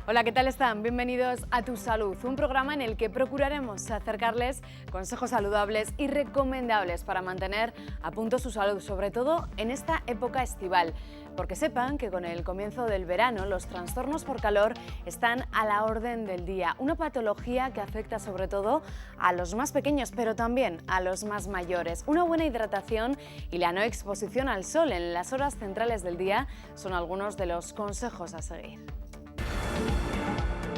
Hola, ¿qué tal están? Bienvenidos a Tu Salud, un programa en el que procuraremos acercarles consejos saludables y recomendables para mantener a punto su salud, sobre todo en esta época estival. Porque sepan que con el comienzo del verano los trastornos por calor están a la orden del día, una patología que afecta sobre todo a los más pequeños, pero también a los más mayores. Una buena hidratación y la no exposición al sol en las horas centrales del día son algunos de los consejos a seguir.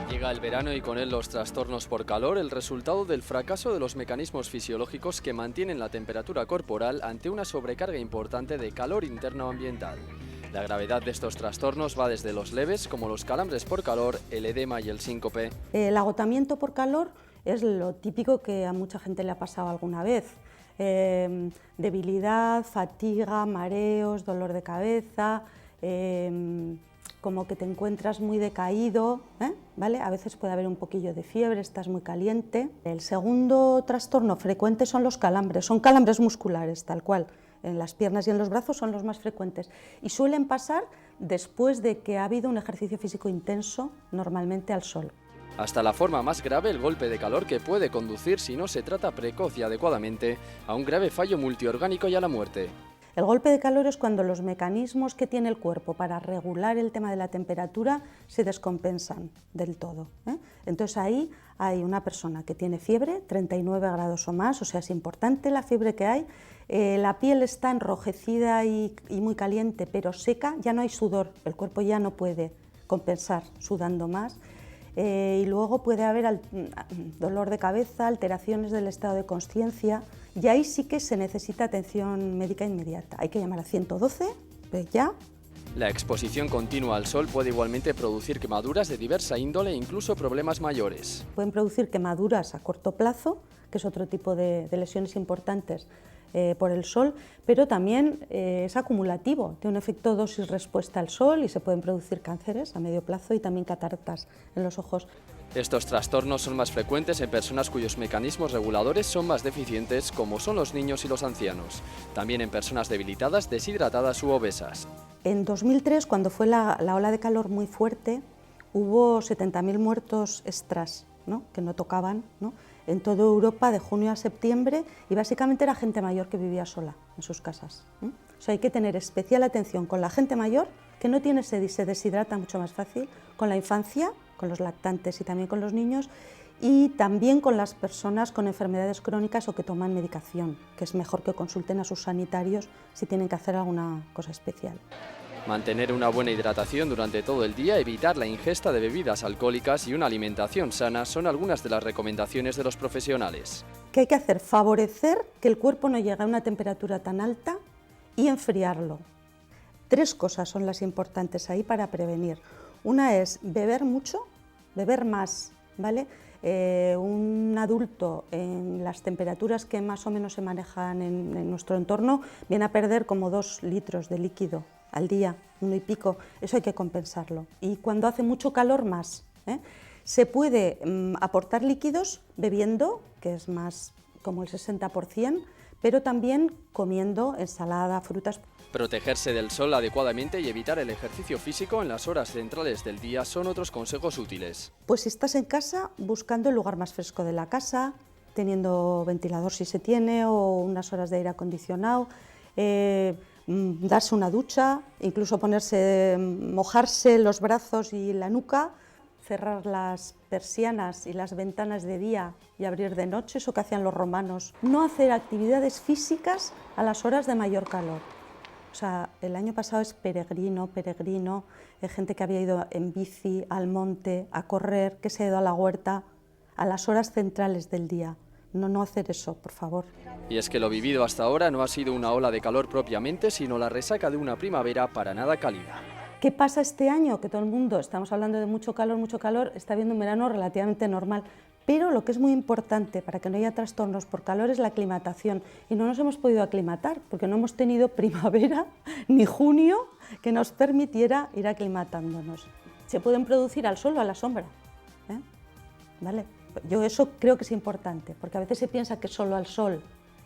Llega el verano y con él los trastornos por calor, el resultado del fracaso de los mecanismos fisiológicos que mantienen la temperatura corporal ante una sobrecarga importante de calor interno ambiental. La gravedad de estos trastornos va desde los leves, como los calambres por calor, el edema y el síncope. El agotamiento por calor es lo típico que a mucha gente le ha pasado alguna vez. Debilidad, fatiga, mareos, dolor de cabeza, como que te encuentras muy decaído, ¿vale? A veces puede haber un poquillo de fiebre, estás muy caliente. El segundo trastorno frecuente son los calambres, son calambres musculares, tal cual. En las piernas y en los brazos son los más frecuentes y suelen pasar después de que ha habido un ejercicio físico intenso, normalmente al sol. Hasta la forma más grave, el golpe de calor, que puede conducir, si no se trata precoz y adecuadamente, a un grave fallo multiorgánico y a la muerte. El golpe de calor es cuando los mecanismos que tiene el cuerpo para regular el tema de la temperatura se descompensan del todo. Entonces ahí hay una persona que tiene fiebre, 39 grados o más, o sea, es importante la fiebre que hay, la piel está enrojecida y muy caliente, pero seca, ya no hay sudor, el cuerpo ya no puede compensar sudando más. Y luego puede haber dolor de cabeza, alteraciones del estado de consciencia, y ahí sí que se necesita atención médica inmediata. Hay que llamar a 112, pues ya. La exposición continua al sol puede igualmente producir quemaduras de diversa índole e incluso problemas mayores. Pueden producir quemaduras a corto plazo, que es otro tipo de lesiones importantes por el sol, pero también es acumulativo, tiene un efecto dosis-respuesta al sol y se pueden producir cánceres a medio plazo y también cataratas en los ojos. Estos trastornos son más frecuentes en personas cuyos mecanismos reguladores son más deficientes, como son los niños y los ancianos. También en personas debilitadas, deshidratadas u obesas. En 2003, cuando fue la ola de calor muy fuerte, hubo 70.000 muertos extras, ¿no? Que no tocaban, ¿no? En toda Europa de junio a septiembre, y básicamente era gente mayor que vivía sola en sus casas. O sea, hay que tener especial atención con la gente mayor, que no tiene sed y se deshidrata mucho más fácil, con la infancia, con los lactantes y también con los niños, y también con las personas con enfermedades crónicas o que toman medicación, que es mejor que consulten a sus sanitarios si tienen que hacer alguna cosa especial. Mantener una buena hidratación durante todo el día, evitar la ingesta de bebidas alcohólicas y una alimentación sana son algunas de las recomendaciones de los profesionales. ¿Qué hay que hacer? Favorecer que el cuerpo no llegue a una temperatura tan alta y enfriarlo. 3 cosas son las importantes ahí para prevenir. Una es beber mucho, beber más, ¿vale? Un adulto en las temperaturas que más o menos se manejan en nuestro entorno viene a perder como 2 litros de líquido al día, 1 y pico, eso hay que compensarlo. Y cuando hace mucho calor, más. Se puede aportar líquidos bebiendo, que es más como el 60%, pero también comiendo ensalada, frutas. Protegerse del sol adecuadamente y evitar el ejercicio físico en las horas centrales del día son otros consejos útiles. Pues si estás en casa, buscando el lugar más fresco de la casa, teniendo ventilador si se tiene o unas horas de aire acondicionado, darse una ducha, incluso mojarse los brazos y la nuca, cerrar las persianas y las ventanas de día y abrir de noche, eso que hacían los romanos. No hacer actividades físicas a las horas de mayor calor. O sea, el año pasado es peregrino, gente que había ido en bici al monte, a correr, que se ha ido a la huerta, a las horas centrales del día. No hacer eso, por favor. Y es que lo vivido hasta ahora no ha sido una ola de calor propiamente, sino la resaca de una primavera para nada cálida. ¿Qué pasa este año? Que todo el mundo, estamos hablando de mucho calor, está viendo un verano relativamente normal. Pero lo que es muy importante para que no haya trastornos por calor es la aclimatación. Y no nos hemos podido aclimatar porque no hemos tenido primavera ni junio que nos permitiera ir aclimatándonos. Se pueden producir al sol o a la sombra, ¿vale? Yo eso creo que es importante, porque a veces se piensa que solo al sol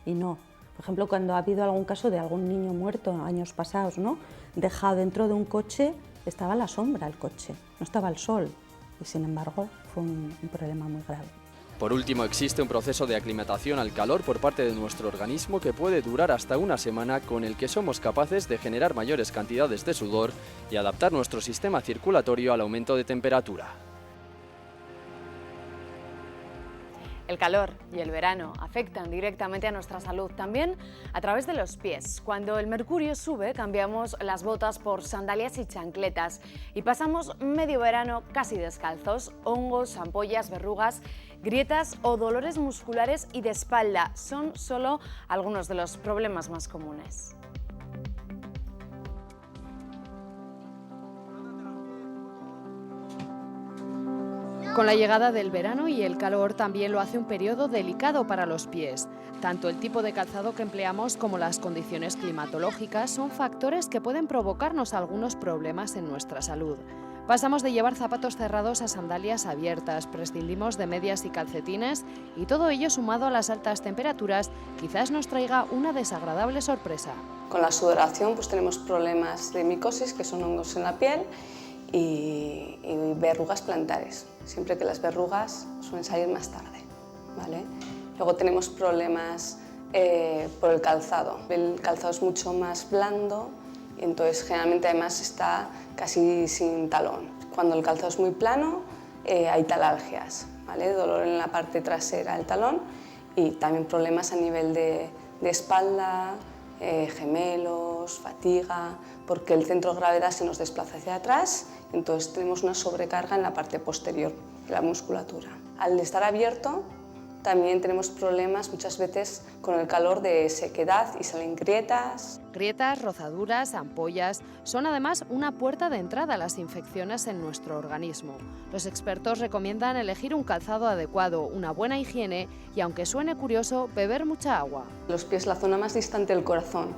y no. Por ejemplo, cuando ha habido algún caso de algún niño muerto años pasados, ¿no? Dejado dentro de un coche, estaba a la sombra el coche, no estaba al sol. y sin embargo fue un problema muy grave. Por último, existe un proceso de aclimatación al calor por parte de nuestro organismo que puede durar hasta una semana, con el que somos capaces de generar mayores cantidades de sudor y adaptar nuestro sistema circulatorio al aumento de temperatura. El calor y el verano afectan directamente a nuestra salud, también a través de los pies. Cuando el mercurio sube, cambiamos las botas por sandalias y chancletas y pasamos medio verano casi descalzos. Hongos, ampollas, verrugas, grietas o dolores musculares y de espalda son solo algunos de los problemas más comunes. Con la llegada del verano y el calor también lo hace un periodo delicado para los pies. Tanto el tipo de calzado que empleamos como las condiciones climatológicas son factores que pueden provocarnos algunos problemas en nuestra salud. Pasamos de llevar zapatos cerrados a sandalias abiertas, prescindimos de medias y calcetines y todo ello sumado a las altas temperaturas quizás nos traiga una desagradable sorpresa. Con la sudoración pues tenemos problemas de micosis, que son hongos en la piel, y verrugas plantares, siempre que las verrugas suelen salir más tarde, ¿vale? Luego tenemos problemas por el calzado. El calzado es mucho más blando y entonces generalmente además está casi sin talón. Cuando el calzado es muy plano hay talalgias, ¿vale? Dolor en la parte trasera del talón y también problemas a nivel de espalda, gemelos, fatiga, porque el centro de gravedad se nos desplaza hacia atrás, entonces tenemos una sobrecarga en la parte posterior de la musculatura. Al estar abierto también tenemos problemas muchas veces con el calor de sequedad y salen grietas. Grietas, rozaduras, ampollas son además una puerta de entrada a las infecciones en nuestro organismo. Los expertos recomiendan elegir un calzado adecuado, una buena higiene y, aunque suene curioso, beber mucha agua. Los pies, la zona más distante del corazón,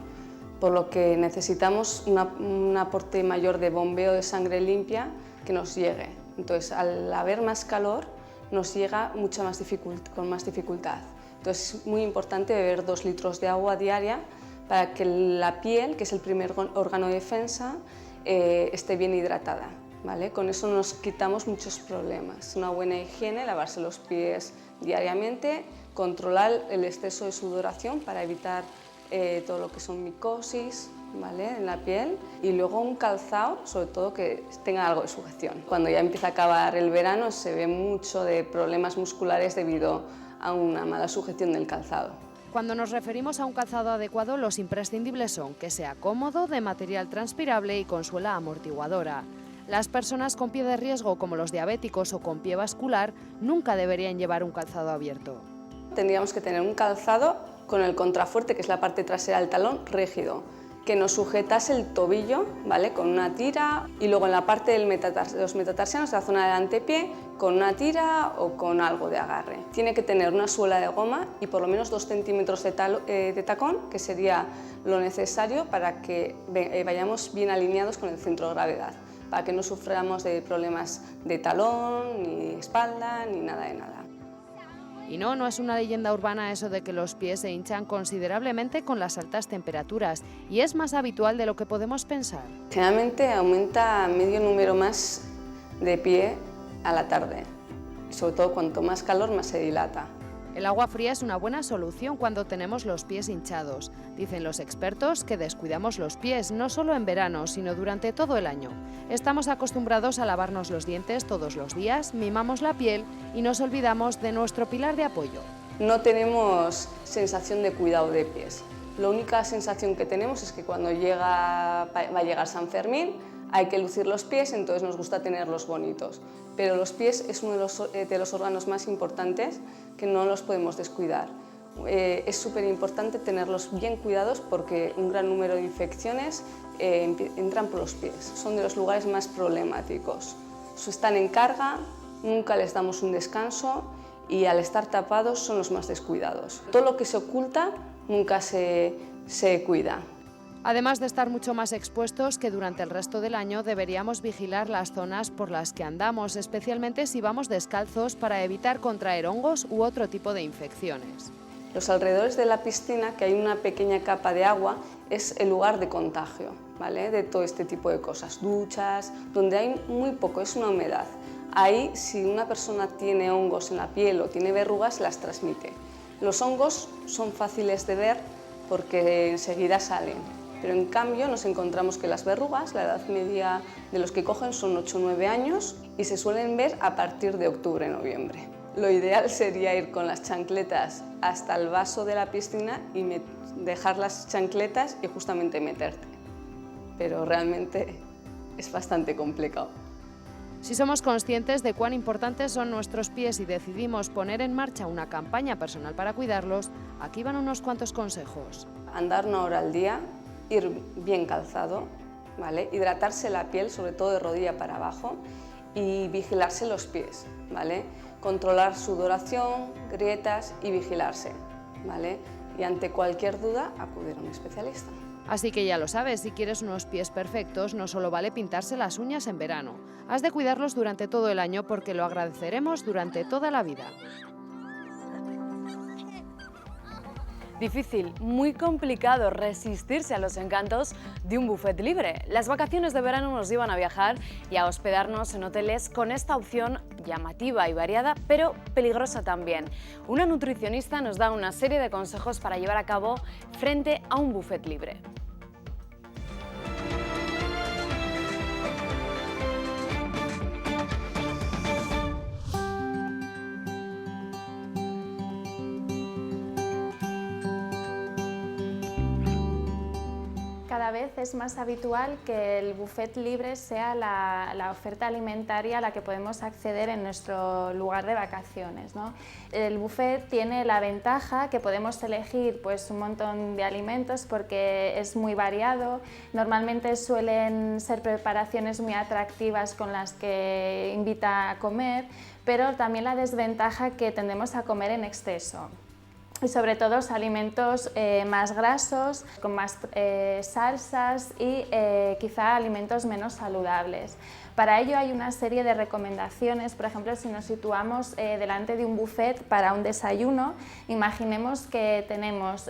por lo que necesitamos un aporte mayor de bombeo de sangre limpia que nos llegue. Entonces, al haber más calor, nos llega con más dificultad. Entonces es muy importante beber 2 litros de agua diaria para que la piel, que es el primer órgano de defensa, esté bien hidratada, ¿vale? Con eso nos quitamos muchos problemas. Una buena higiene, lavarse los pies diariamente, controlar el exceso de sudoración para evitar todo lo que son micosis, ¿vale? En la piel, y luego un calzado, sobre todo que tenga algo de sujeción. Cuando ya empieza a acabar el verano se ve mucho de problemas musculares debido a una mala sujeción del calzado. Cuando nos referimos a un calzado adecuado, los imprescindibles son que sea cómodo, de material transpirable y con suela amortiguadora. Las personas con pie de riesgo, como los diabéticos o con pie vascular, nunca deberían llevar un calzado abierto. Tendríamos que tener un calzado con el contrafuerte, que es la parte trasera del talón, rígido, que nos sujetase el tobillo, ¿vale? Con una tira, y luego en la parte de los metatarsianos, la zona del antepié, con una tira o con algo de agarre. Tiene que tener una suela de goma y por lo menos 2 centímetros de tacón, que sería lo necesario para que vayamos bien alineados con el centro de gravedad, para que no suframos de problemas de talón, ni espalda, ni nada de nada. Y no es una leyenda urbana eso de que los pies se hinchan considerablemente con las altas temperaturas, y es más habitual de lo que podemos pensar. Generalmente aumenta medio número más de pie a la tarde, sobre todo cuanto más calor más se dilata. El agua fría es una buena solución cuando tenemos los pies hinchados. Dicen los expertos que descuidamos los pies no solo en verano, sino durante todo el año. Estamos acostumbrados a lavarnos los dientes todos los días, mimamos la piel y nos olvidamos de nuestro pilar de apoyo. No tenemos sensación de cuidado de pies. La única sensación que tenemos es que cuando va a llegar San Fermín hay que lucir los pies, entonces nos gusta tenerlos bonitos. Pero los pies es uno de los órganos más importantes que no los podemos descuidar. Es súper importante tenerlos bien cuidados porque un gran número de infecciones entran por los pies. Son de los lugares más problemáticos. Están en carga, nunca les damos un descanso y al estar tapados son los más descuidados. Todo lo que se oculta nunca se cuida. Además de estar mucho más expuestos que durante el resto del año, deberíamos vigilar las zonas por las que andamos, especialmente si vamos descalzos, para evitar contraer hongos u otro tipo de infecciones. Los alrededores de la piscina, que hay una pequeña capa de agua, es el lugar de contagio, ¿vale? De todo este tipo de cosas. Duchas, donde hay muy poco, es una humedad. Ahí, si una persona tiene hongos en la piel o tiene verrugas, las transmite. Los hongos son fáciles de ver porque enseguida salen, pero en cambio nos encontramos que las verrugas, la edad media de los que cogen son 8 o 9 años y se suelen ver a partir de octubre-noviembre. Lo ideal sería ir con las chancletas hasta el vaso de la piscina y dejar las chancletas y justamente meterte, pero realmente es bastante complicado. Si somos conscientes de cuán importantes son nuestros pies y decidimos poner en marcha una campaña personal para cuidarlos, aquí van unos cuantos consejos. Andar 1 hora al día, ir bien calzado, ¿vale? Hidratarse la piel, sobre todo de rodilla para abajo, y vigilarse los pies, ¿vale? Controlar sudoración, grietas y vigilarse, ¿vale? Y ante cualquier duda, acudir a un especialista. Así que ya lo sabes, si quieres unos pies perfectos, no solo vale pintarse las uñas en verano. Has de cuidarlos durante todo el año porque lo agradeceremos durante toda la vida. Difícil, muy complicado resistirse a los encantos de un buffet libre. Las vacaciones de verano nos llevan a viajar y a hospedarnos en hoteles con esta opción llamativa y variada, pero peligrosa también. Una nutricionista nos da una serie de consejos para llevar a cabo frente a un buffet libre. Cada vez es más habitual que el buffet libre sea la oferta alimentaria a la que podemos acceder en nuestro lugar de vacaciones, ¿no? El buffet tiene la ventaja que podemos elegir pues, un montón de alimentos porque es muy variado. Normalmente suelen ser preparaciones muy atractivas con las que invita a comer, pero también la desventaja que tendemos a comer en exceso. Y sobre todo los alimentos más grasos, con más salsas y quizá alimentos menos saludables. Para ello hay una serie de recomendaciones, por ejemplo, si nos situamos delante de un buffet para un desayuno, imaginemos que tenemos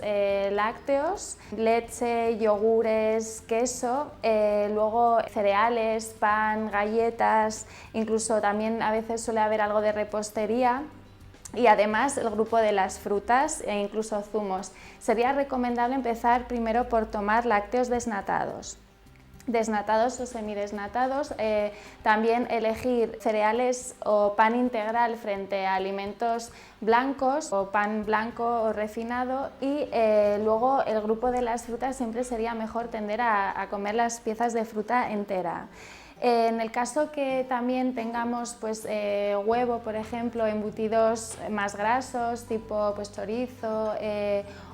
lácteos, leche, yogures, queso, luego cereales, pan, galletas, incluso también a veces suele haber algo de repostería. Y además el grupo de las frutas e incluso zumos. Sería recomendable empezar primero por tomar lácteos desnatados. Desnatados o semidesnatados, también elegir cereales o pan integral frente a alimentos blancos o pan blanco o refinado y luego el grupo de las frutas siempre sería mejor tender a comer las piezas de fruta entera. En el caso que también tengamos pues, huevo, por ejemplo, embutidos más grasos, tipo pues, chorizo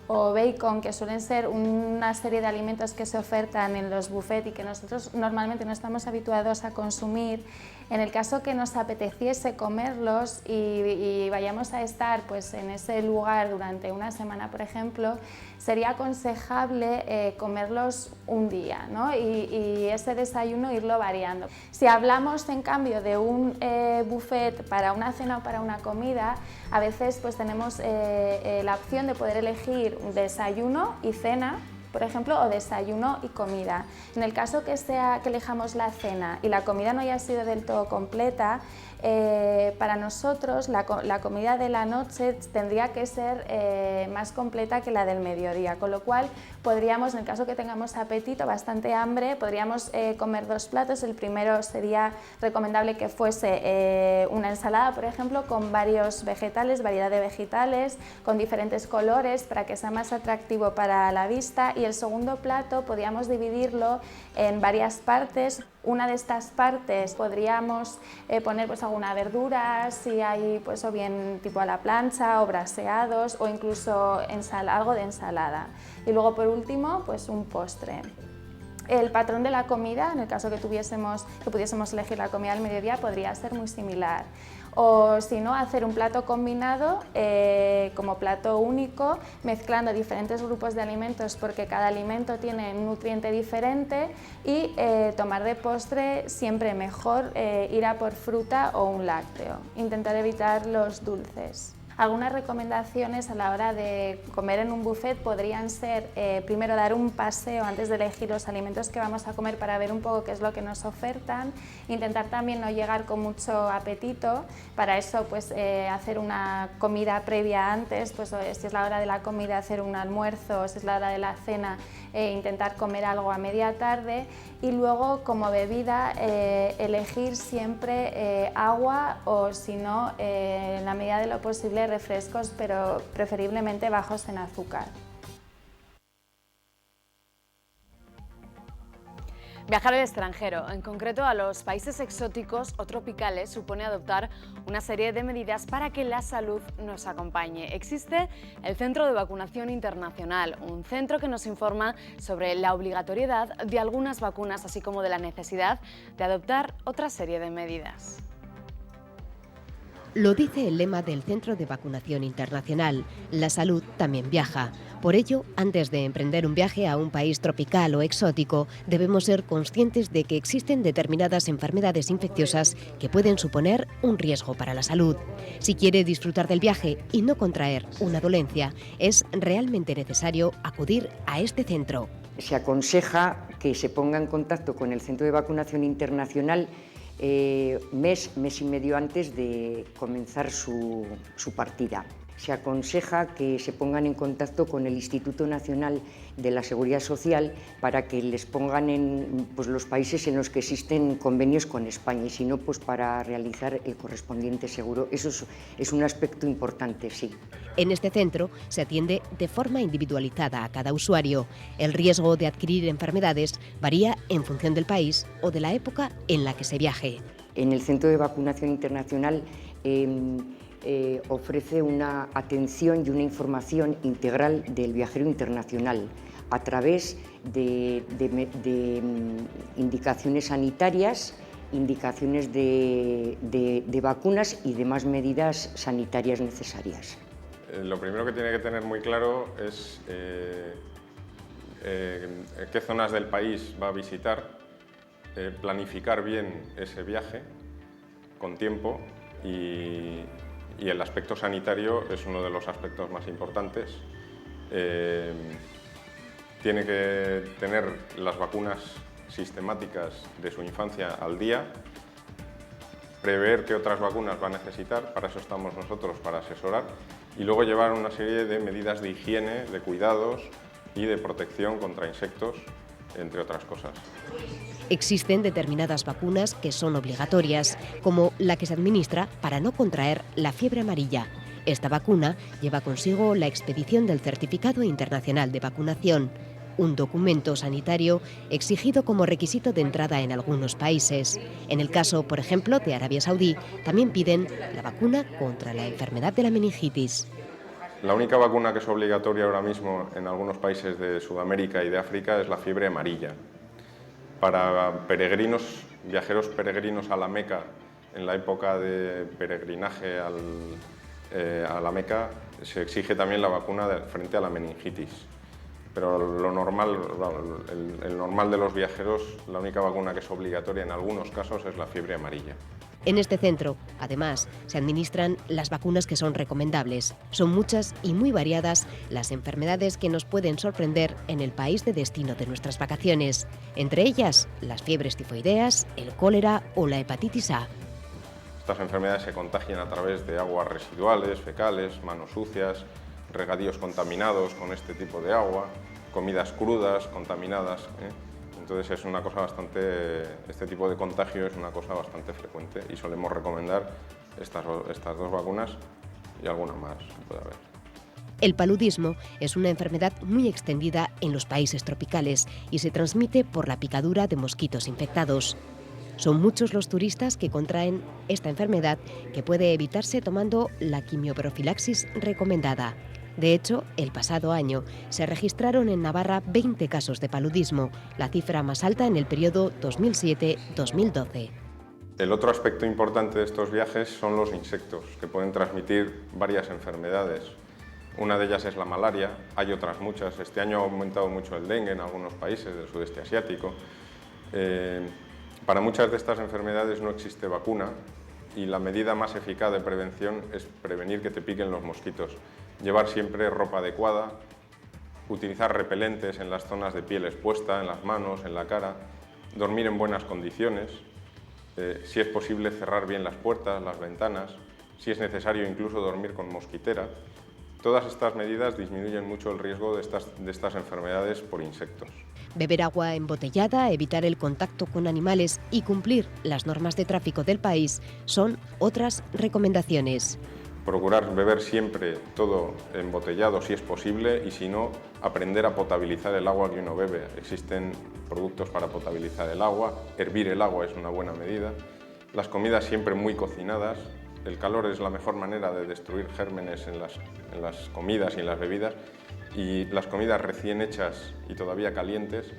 o bacon, que suelen ser una serie de alimentos que se ofertan en los buffets y que nosotros normalmente no estamos habituados a consumir, en el caso que nos apeteciese comerlos y vayamos a estar pues, en ese lugar durante una semana, por ejemplo, sería aconsejable comerlos un día, ¿no? y ese desayuno irlo variando. Si hablamos en cambio de un buffet para una cena o para una comida, a veces pues, tenemos la opción de poder elegir un desayuno y cena, por ejemplo, o desayuno y comida. En el caso que elijamos la cena y la comida no haya sido del todo completa, para nosotros la comida de la noche tendría que ser más completa que la del mediodía, con lo cual podríamos, en el caso que tengamos apetito, bastante hambre, podríamos comer 2 platos. El primero sería recomendable que fuese una ensalada, por ejemplo, con varios vegetales, variedad de vegetales, con diferentes colores para que sea más atractivo para la vista, y el segundo plato podríamos dividirlo en varias partes. Una de estas partes podríamos poner pues, alguna verdura, si hay pues, o bien tipo a la plancha o braseados o incluso algo de ensalada. Y luego por último pues, un postre. El patrón de la comida, en el caso que pudiésemos elegir la comida al mediodía, podría ser muy similar. O si no, hacer un plato combinado como plato único, mezclando diferentes grupos de alimentos porque cada alimento tiene un nutriente diferente, y tomar de postre siempre mejor ir a por fruta o un lácteo. Intentar evitar los dulces. Algunas recomendaciones a la hora de comer en un buffet podrían ser, primero, dar un paseo antes de elegir los alimentos que vamos a comer para ver un poco qué es lo que nos ofertan, intentar también no llegar con mucho apetito, para eso pues hacer una comida previa antes, pues si es la hora de la comida hacer un almuerzo, si es la hora de la cena intentar comer algo a media tarde, y luego como bebida elegir siempre agua o si no, en la medida de lo posible refrescos, pero preferiblemente bajos en azúcar. Viajar al extranjero, en concreto a los países exóticos o tropicales, supone adoptar una serie de medidas para que la salud nos acompañe. Existe el Centro de Vacunación Internacional, un centro que nos informa sobre la obligatoriedad de algunas vacunas, así como de la necesidad de adoptar otra serie de medidas. Lo dice el lema del Centro de Vacunación Internacional: la salud también viaja. Por ello, antes de emprender un viaje a un país tropical o exótico, debemos ser conscientes de que existen determinadas enfermedades infecciosas que pueden suponer un riesgo para la salud. Si quiere disfrutar del viaje y no contraer una dolencia, es realmente necesario acudir a este centro. Se aconseja que se ponga en contacto con el Centro de Vacunación Internacional mes y medio antes de comenzar su partida. Se aconseja que se pongan en contacto con el Instituto Nacional de la Seguridad Social para que les pongan en los países en los que existen convenios con España, y si no, pues para realizar el correspondiente seguro. Eso es un aspecto importante, sí. En este centro se atiende de forma individualizada a cada usuario. El riesgo de adquirir enfermedades varía en función del país o de la época en la que se viaje. En el Centro de Vacunación Internacional ofrece una atención y una información integral del viajero internacional a través de indicaciones sanitarias, indicaciones de vacunas y demás medidas sanitarias necesarias. Lo primero que tiene que tener muy claro es qué zonas del país va a visitar, planificar bien ese viaje con tiempo, y el aspecto sanitario es uno de los aspectos más importantes. Tiene que tener las vacunas sistemáticas de su infancia al día, prever qué otras vacunas va a necesitar, para eso estamos nosotros, para asesorar, y luego llevar una serie de medidas de higiene, de cuidados y de protección contra insectos, entre otras cosas. Existen determinadas vacunas que son obligatorias, como la que se administra para no contraer la fiebre amarilla. Esta vacuna lleva consigo la expedición del Certificado Internacional de Vacunación, un documento sanitario exigido como requisito de entrada en algunos países. En el caso, por ejemplo, de Arabia Saudí, también piden la vacuna contra la enfermedad de la meningitis. La única vacuna que es obligatoria ahora mismo en algunos países de Sudamérica y de África es la fiebre amarilla. Para viajeros peregrinos a la Meca, en la época de peregrinaje a la Meca, se exige también la vacuna frente a la meningitis. Pero lo normal, el normal de los viajeros, la única vacuna que es obligatoria en algunos casos es la fiebre amarilla. En este centro, además, se administran las vacunas que son recomendables. Son muchas y muy variadas las enfermedades que nos pueden sorprender en el país de destino de nuestras vacaciones. Entre ellas, las fiebres tifoideas, el cólera o la hepatitis A. Estas enfermedades se contagian a través de aguas residuales, fecales, manos sucias, regadíos contaminados con este tipo de agua, comidas crudas contaminadas. Entonces es una cosa este tipo de contagio es una cosa bastante frecuente, y solemos recomendar estas dos vacunas y alguna más que pueda haber. El paludismo es una enfermedad muy extendida en los países tropicales y se transmite por la picadura de mosquitos infectados. Son muchos los turistas que contraen esta enfermedad, que puede evitarse tomando la quimioprofilaxis recomendada. De hecho, el pasado año se registraron en Navarra 20 casos de paludismo, la cifra más alta en el periodo 2007-2012. El otro aspecto importante de estos viajes son los insectos, que pueden transmitir varias enfermedades. Una de ellas es la malaria, hay otras muchas. Este año ha aumentado mucho el dengue en algunos países del sudeste asiático. Para muchas de estas enfermedades no existe vacuna, y la medida más eficaz de prevención es prevenir que te piquen los mosquitos. Llevar siempre ropa adecuada, utilizar repelentes en las zonas de piel expuesta, en las manos, en la cara, dormir en buenas condiciones, si es posible cerrar bien las puertas, las ventanas, si es necesario incluso dormir con mosquitera. Todas estas medidas disminuyen mucho el riesgo de estas enfermedades por insectos. Beber agua embotellada, evitar el contacto con animales y cumplir las normas de tráfico del país son otras recomendaciones. Procurar beber siempre todo embotellado si es posible y si no, aprender a potabilizar el agua que uno bebe. Existen productos para potabilizar el agua, hervir el agua es una buena medida. Las comidas siempre muy cocinadas. El calor es la mejor manera de destruir gérmenes en las comidas y en las bebidas, y las comidas recién hechas y todavía calientes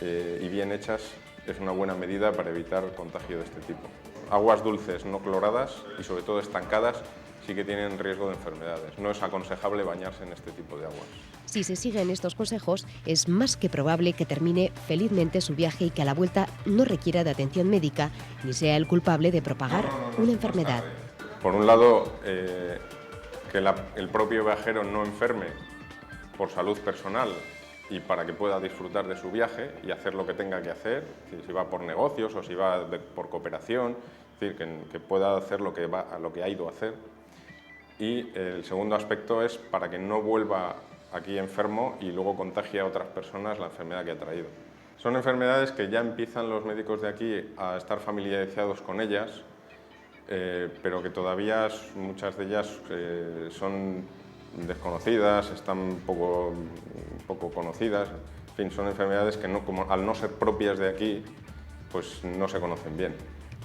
y bien hechas es una buena medida para evitar contagio de este tipo. Aguas dulces no cloradas y sobre todo estancadas sí que tienen riesgo de enfermedades. No es aconsejable bañarse en este tipo de aguas. Si se siguen estos consejos, es más que probable que termine felizmente su viaje y que a la vuelta no requiera de atención médica ni sea el culpable de propagar una enfermedad. Por un lado, que el propio viajero no enferme por salud personal y para que pueda disfrutar de su viaje y hacer lo que tenga que hacer, si va por negocios o si va por cooperación, es decir, que pueda hacer lo que ha ido a hacer. Y el segundo aspecto es para que no vuelva aquí enfermo y luego contagie a otras personas la enfermedad que ha traído. Son enfermedades que ya empiezan los médicos de aquí a estar familiarizados con ellas, pero que todavía muchas de ellas son desconocidas, están poco conocidas. En fin, son enfermedades que al no ser propias de aquí, pues no se conocen bien.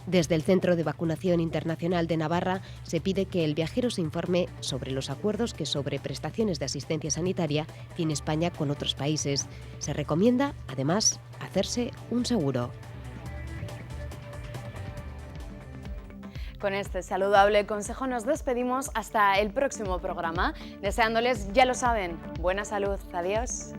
Desde el Centro de Vacunación Internacional de Navarra se pide que el viajero se informe sobre los acuerdos que sobre prestaciones de asistencia sanitaria tiene España con otros países. Se recomienda, además, hacerse un seguro. Con este saludable consejo nos despedimos hasta el próximo programa, deseándoles, ya lo saben, buena salud. Adiós.